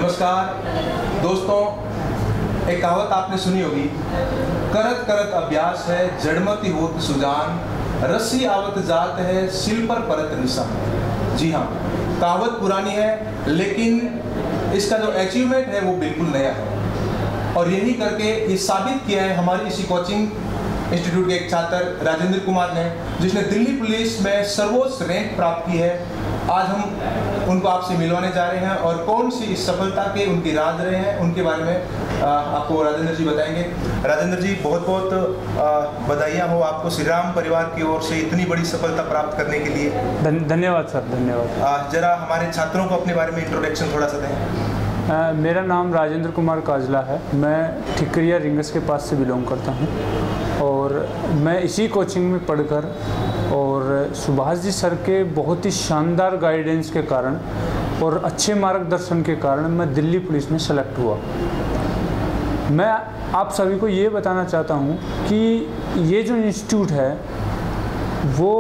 नमस्कार दोस्तों, एक कहावत आपने सुनी होगी, करत करत अभ्यास है जड़मति होत सुजान, रस्सी आवत जात है सिल पर परत निशान। जी हाँ, कहावत पुरानी है लेकिन इसका जो अचीवमेंट है वो बिल्कुल नया है। और यही करके ये साबित किया है हमारी इसी कोचिंग इंस्टीट्यूट के एक छात्र राजेंद्र कुमार ने, जिसने दिल्ली पुलिस में सर्वोच्च रैंक प्राप्त की है। आज हम उनको आपसे मिलवाने जा रहे हैं और कौन सी इस सफलता के उनके राज रहे हैं उनके बारे में आपको राजेंद्र जी बताएंगे। राजेंद्र जी, बहुत बहुत बधाइयाँ हो आपको श्री राम परिवार की ओर से इतनी बड़ी सफलता प्राप्त करने के लिए। धन्यवाद सर, धन्यवाद। जरा हमारे छात्रों को अपने बारे में इंट्रोडक्शन थोड़ा सा दें। मेरा नाम राजेंद्र कुमार काजला है। मैं ठिकरिया रिंगस के पास से बिलोंग करता हूँ और मैं इसी कोचिंग में पढ़कर और सुभाष जी सर के बहुत ही शानदार गाइडेंस के कारण और अच्छे मार्गदर्शन के कारण मैं दिल्ली पुलिस में सेलेक्ट हुआ। मैं आप सभी को ये बताना चाहता हूँ कि ये जो इंस्टीट्यूट है वो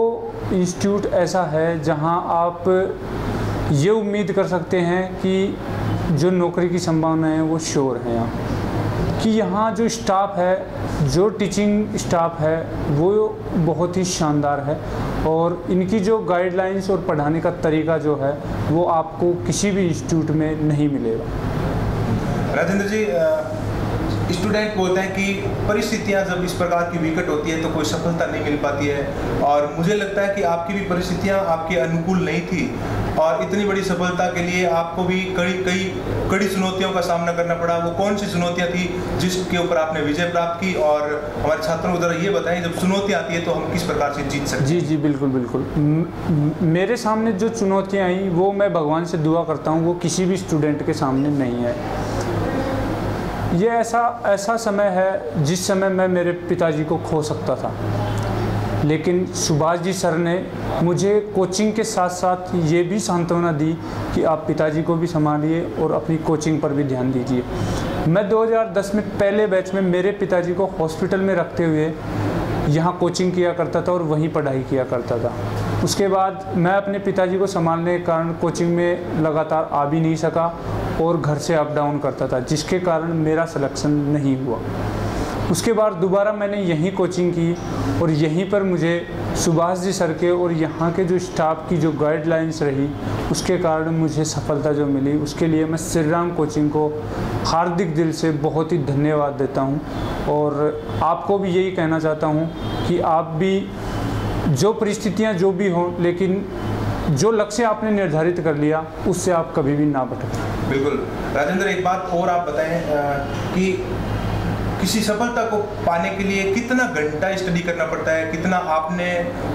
इंस्टीट्यूट ऐसा है जहाँ आप ये उम्मीद कर सकते हैं कि जो नौकरी की संभावना है वो श्योर है यहाँ, कि यहाँ जो स्टाफ है, जो टीचिंग स्टाफ है वो बहुत ही शानदार है और इनकी जो गाइडलाइंस और पढ़ाने का तरीका जो है वो आपको किसी भी इंस्टीट्यूट में नहीं मिलेगा। राजेंद्र जी, स्टूडेंट बोलते हैं कि परिस्थितियां जब इस प्रकार की विकट होती है तो कोई सफलता नहीं मिल पाती है, और मुझे लगता है कि आपकी भी परिस्थितियां आपके अनुकूल नहीं थी और इतनी बड़ी सफलता के लिए आपको भी कड़ी चुनौतियों का सामना करना पड़ा। वो कौन सी चुनौतियां थी जिसके ऊपर आपने विजय प्राप्त की, और हमारे छात्रों को जरा ये बताएं जब चुनौती आती है तो हम किस प्रकार से जीत सकते हैं। जी बिल्कुल बिल्कुल। मेरे सामने जो चुनौतियाँ आई वो मैं भगवान से दुआ करता हूँ वो किसी भी स्टूडेंट के सामने नहीं है। ये ऐसा समय है जिस समय मैं मेरे पिताजी को खो सकता था, लेकिन सुभाष जी सर ने मुझे कोचिंग के साथ साथ ये भी सांत्वना दी कि आप पिताजी को भी संभालिए और अपनी कोचिंग पर भी ध्यान दीजिए। मैं 2010 में पहले बैच में मेरे पिताजी को हॉस्पिटल में रखते हुए यहाँ कोचिंग किया करता था और वहीं पढ़ाई किया करता था। उसके बाद मैं अपने पिताजी को संभालने के कारण कोचिंग में लगातार आ भी नहीं सका और घर से अप डाउन करता था, जिसके कारण मेरा सिलेक्शन नहीं हुआ। उसके बाद दोबारा मैंने यहीं कोचिंग की और यहीं पर मुझे सुभाष जी सर के और यहाँ के जो स्टाफ की जो गाइडलाइंस रही उसके कारण मुझे सफलता जो मिली, उसके लिए मैं श्री राम कोचिंग को हार्दिक दिल से बहुत ही धन्यवाद देता हूँ। और आपको भी यही कहना चाहता हूँ कि आप भी जो परिस्थितियाँ जो भी हों, लेकिन जो लक्ष्य आपने निर्धारित कर लिया उससे आप कभी भी ना भटकें। बिल्कुल। राजेंद्र, एक बात और आप बताएं कि किसी सफलता को पाने के लिए कितना घंटा स्टडी करना पड़ता है, कितना आपने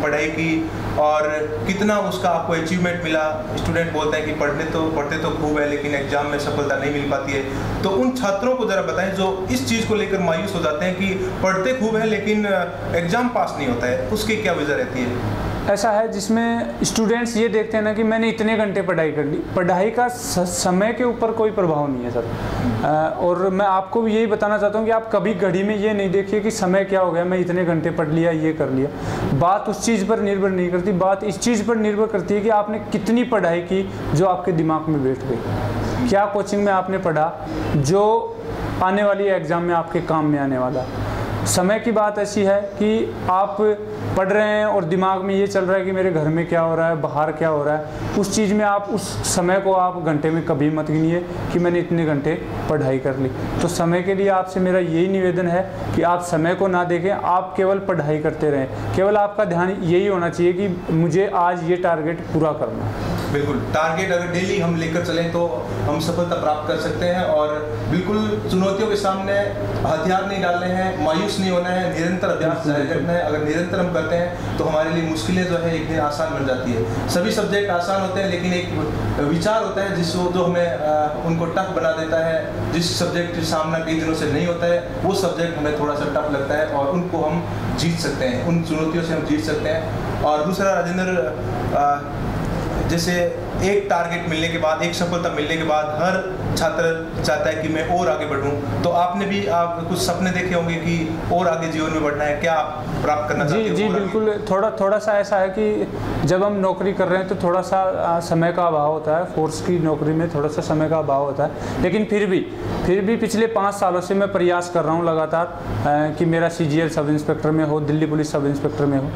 पढ़ाई की और कितना उसका आपको अचीवमेंट मिला। स्टूडेंट बोलते हैं कि पढ़ते तो खूब है लेकिन एग्जाम में सफलता नहीं मिल पाती है, तो उन छात्रों को ज़रा बताएं जो इस चीज़ को लेकर मायूस हो जाते हैं कि पढ़ते खूब है लेकिन एग्ज़ाम पास नहीं होता है, उसकी क्या वजह रहती है। ऐसा है जिसमें स्टूडेंट्स ये देखते हैं ना कि मैंने इतने घंटे पढ़ाई कर ली, पढ़ाई का समय के ऊपर कोई प्रभाव नहीं है सर। और मैं आपको भी यही बताना चाहता हूँ कि आप कभी घड़ी में ये नहीं देखिए कि समय क्या हो गया, मैं इतने घंटे पढ़ लिया, ये कर लिया। बात उस चीज़ पर निर्भर नहीं करती, बात इस चीज़ पर निर्भर करती है कि आपने कितनी पढ़ाई की जो आपके दिमाग में बैठ गई, क्या कोचिंग में आपने पढ़ा जो आने वाली एग्ज़ाम में आपके काम में आने वाला। समय की बात ऐसी है कि आप पढ़ रहे हैं और दिमाग में ये चल रहा है कि मेरे घर में क्या हो रहा है, बाहर क्या हो रहा है, उस चीज़ में आप उस समय को आप घंटे में कभी मत गिनिए कि मैंने इतने घंटे पढ़ाई कर ली। तो समय के लिए आपसे मेरा यही निवेदन है कि आप समय को ना देखें, आप केवल पढ़ाई करते रहें। केवल आपका ध्यान यही होना चाहिए कि मुझे आज ये टारगेट पूरा करना है। बिल्कुल, टारगेट अगर डेली हम लेकर चलें तो हम सफलता प्राप्त कर सकते हैं। और बिल्कुल चुनौतियों के सामने हथियार नहीं डालने हैं, मायूस नहीं होना है, निरंतर अभ्यास जारी रखना है। अगर निरंतर हम करते हैं तो हमारे लिए मुश्किलें जो है एक दिन आसान बन जाती है। सभी सब्जेक्ट आसान होते हैं लेकिन एक विचार होता है जिसको जो हमें उनको टफ बना देता है। जिस सब्जेक्ट का सामना कई दिनों से नहीं होता है वो सब्जेक्ट हमें थोड़ा सा टफ लगता है और उनको हम जीत सकते हैं, उन चुनौतियों से हम जीत सकते हैं। और दूसरा राजेंद्र, जैसे एक टारगेट मिलने के बाद, एक सफलता मिलने के बाद हर छात्र चाहता है कि मैं और आगे बढ़ूं। तो आपने भी कुछ सपने देखे होंगे कि और आगे जीवन में बढ़ना है, क्या आप प्राप्त करना चाहते हैं? जी बिल्कुल, थोड़ा सा ऐसा है कि जब हम नौकरी कर रहे हैं तो थोड़ा सा समय का अभाव होता है। फोर्स की नौकरी में थोड़ा सा समय का अभाव होता है, लेकिन फिर भी पिछले 5 सालों से मैं प्रयास कर रहा हूँ लगातार कि मेरा CGL सब इंस्पेक्टर में हो, दिल्ली पुलिस सब इंस्पेक्टर में हो।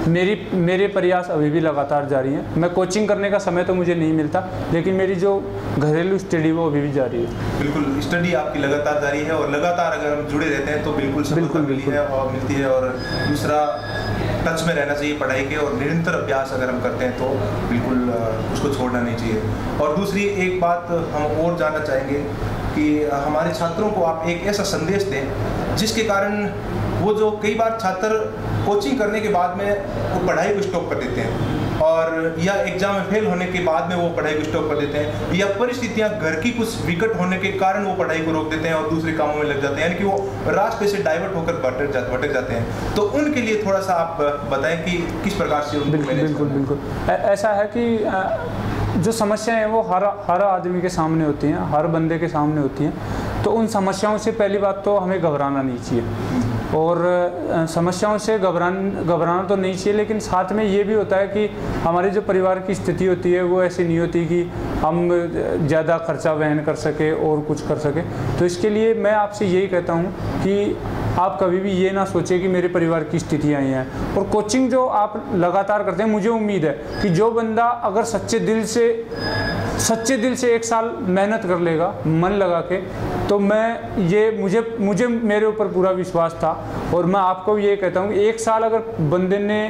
मेरे प्रयास अभी भी लगातार जारी हैं। मैं कोचिंग करने का समय तो मुझे नहीं मिलता, लेकिन मेरी जो घरेलू स्टडी वो अभी भी जारी है। बिल्कुल, स्टडी आपकी लगातार जारी है और लगातार अगर हम जुड़े रहते हैं तो बिल्कुल सफलता मिलती है और मिलती है। और दूसरा, टच में रहना चाहिए पढ़ाई के, और निरंतर अभ्यास अगर हम करते हैं तो बिल्कुल उसको छोड़ना नहीं चाहिए। और दूसरी एक बात हम और जानना चाहेंगे कि हमारे छात्रों को आप एक ऐसा संदेश दें जिसके कारण वो, जो कई बार छात्र कोचिंग करने के बाद में वो पढ़ाई को स्टॉप कर देते हैं, और या एग्जाम में फेल होने के बाद में वो पढ़ाई को स्टॉप कर देते हैं, या परिस्थितियां घर की कुछ विकट होने के कारण वो पढ़ाई को रोक देते हैं और दूसरे कामों में लग जाते हैं, यानी कि वो रास्ते से डाइवर्ट होकर भटक जाते हैं। तो उनके लिए थोड़ा सा आप बताएं कि किस प्रकार से उनको मैनेज करना है। बिल्कुल ऐसा है कि जो समस्याएं हैं वो हर आदमी के सामने होती हैं, हर बंदे के सामने होती हैं। तो उन समस्याओं से पहली बात तो हमें घबराना नहीं चाहिए, और समस्याओं से घबराना तो नहीं चाहिए, लेकिन साथ में ये भी होता है कि हमारी जो परिवार की स्थिति होती है वो ऐसी नहीं होती कि हम ज़्यादा खर्चा वहन कर सके और कुछ कर सके। तो इसके लिए मैं आपसे यही कहता हूँ कि आप कभी भी ये ना सोचें कि मेरे परिवार की स्थितियाँ ही हैं। और कोचिंग जो आप लगातार करते हैं, मुझे उम्मीद है कि जो बंदा अगर सच्चे दिल से 1 साल मेहनत कर लेगा मन लगा के, तो मुझे मेरे ऊपर पूरा विश्वास था। और मैं आपको ये कहता हूँ कि 1 साल अगर बंदे ने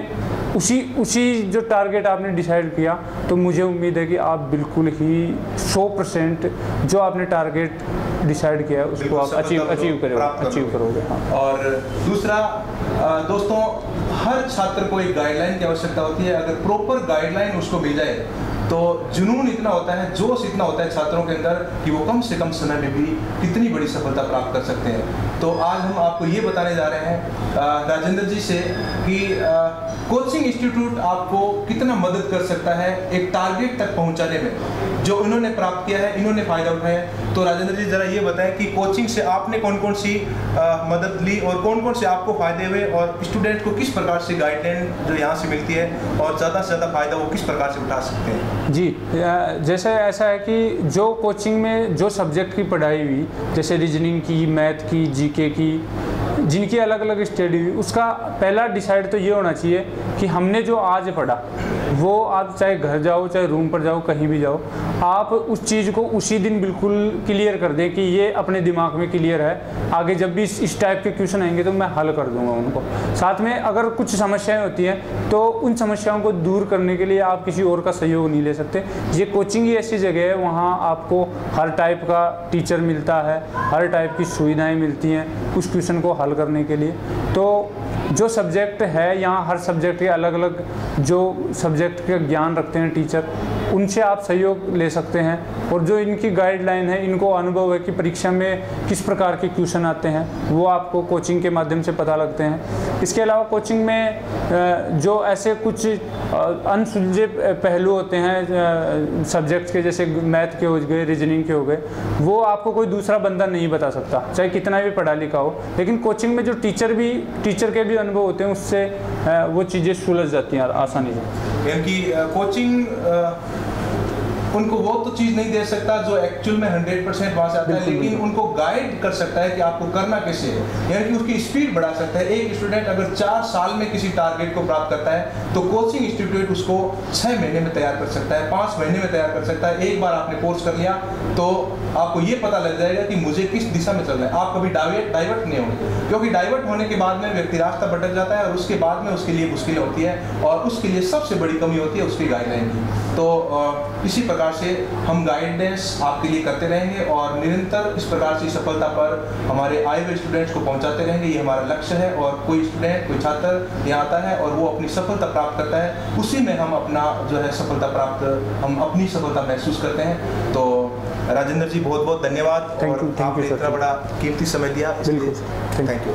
उसी जो टारगेट आपने डिसाइड किया, तो मुझे उम्मीद है कि आप बिल्कुल ही 100% जो आपने टारगेट डिसाइड किया है उसको आप अचीव करोगे। हाँ। और दूसरा, दोस्तों, हर छात्र को एक गाइडलाइन की आवश्यकता होती है। अगर प्रॉपर गाइडलाइन उसको मिल जाए तो जुनून इतना होता है, जोश इतना होता है छात्रों के अंदर कि वो कम से कम समय में भी कितनी बड़ी सफलता प्राप्त कर सकते हैं। तो आज हम आपको ये बताने जा रहे हैं राजेंद्र जी से कि कोचिंग इंस्टीट्यूट आपको कितना मदद कर सकता है एक टारगेट तक पहुंचाने में। जो इन्होंने प्राप्त किया है, इन्होंने फायदा उठाया। तो राजेंद्र जी जरा ये बताएं कि कोचिंग से आपने कौन कौन सी मदद ली और कौन कौन से आपको फायदे हुए, और स्टूडेंट को किस प्रकार से गाइडलाइन जो यहाँ से मिलती है और ज़्यादा से ज़्यादा फायदा वो किस प्रकार से उठा सकते हैं। जी, जैसे ऐसा है कि जो कोचिंग में जो सब्जेक्ट की पढ़ाई हुई, जैसे रीजनिंग की, मैथ की, जीके की, जिनकी अलग अलग स्टडी हुई, उसका पहला डिसाइड तो ये होना चाहिए कि हमने जो आज पढ़ा वो आप चाहे घर जाओ, चाहे रूम पर जाओ, कहीं भी जाओ, आप उस चीज़ को उसी दिन बिल्कुल क्लियर कर दें कि ये अपने दिमाग में क्लियर है। आगे जब भी इस टाइप के क्वेश्चन आएंगे तो मैं हल कर दूंगा उनको। साथ में अगर कुछ समस्याएं होती हैं तो उन समस्याओं को दूर करने के लिए आप किसी और का सहयोग नहीं ले सकते। ये कोचिंग ही ऐसी जगह है, वहाँ आपको हर टाइप का टीचर मिलता है, हर टाइप की सुविधाएँ मिलती हैं उस क्वेश्चन को हल करने के लिए। तो जो सब्जेक्ट है, यहाँ हर सब्जेक्ट के अलग अलग जो सब्जेक्ट का ज्ञान रखते हैं टीचर, उनसे आप सहयोग ले सकते हैं। और जो इनकी गाइडलाइन है, इनको अनुभव है कि परीक्षा में किस प्रकार के क्वेश्चन आते हैं, वो आपको कोचिंग के माध्यम से पता लगते हैं। इसके अलावा कोचिंग में जो ऐसे कुछ अनसुलझे पहलू होते हैं सब्जेक्ट्स के, जैसे मैथ के हो गए, रीजनिंग के हो गए, वो आपको कोई दूसरा बंदा नहीं बता सकता, चाहे कितना भी पढ़ा लिखा हो। लेकिन कोचिंग में जो टीचर के भी अनुभव होते हैं, उससे वो चीज़ें सुलझ जाती हैं आसानी से। यानी कि कोचिंग उनको वो तो चीज़ नहीं दे सकता जो एक्चुअल में 100% वहाँ से आता है, लेकिन उनको गाइड कर सकता है कि आपको करना कैसे है, यानी कि उसकी स्पीड बढ़ा सकता है। एक स्टूडेंट अगर 4 साल में किसी टारगेट को प्राप्त करता है तो कोचिंग इंस्टीट्यूट उसको 6 महीने में तैयार कर सकता है, 5 महीने में तैयार कर सकता है। एक बार आपने कोर्स कर लिया तो आपको ये पता लग जाएगा कि मुझे किस दिशा में चलना है। आप कभी डाइवर्ट नहीं होंगे, क्योंकि डाइवर्ट होने के बाद में व्यक्ति रास्ता भटक जाता है और उसके बाद में उसके लिए मुश्किलें होती है, और उसके लिए सबसे बड़ी कमी होती है उसकी गाइडलाइन की। तो इसी प्रकार से हम गाइडेंस आपके लिए करते रहेंगे और निरंतर इस प्रकार से सफलता पर हमारे आए हुए स्टूडेंट्स को पहुंचाते रहेंगे। ये हमारा लक्ष्य है। और कोई स्टूडेंट, कोई छात्र यहाँ आता है और वो अपनी सफलता प्राप्त करता है, उसी में हम अपना जो है हम अपनी सफलता महसूस करते हैं। तो राजेंद्र जी बहुत बहुत धन्यवाद, और आपने इतना बड़ा कीमती समय दिया। Thank you.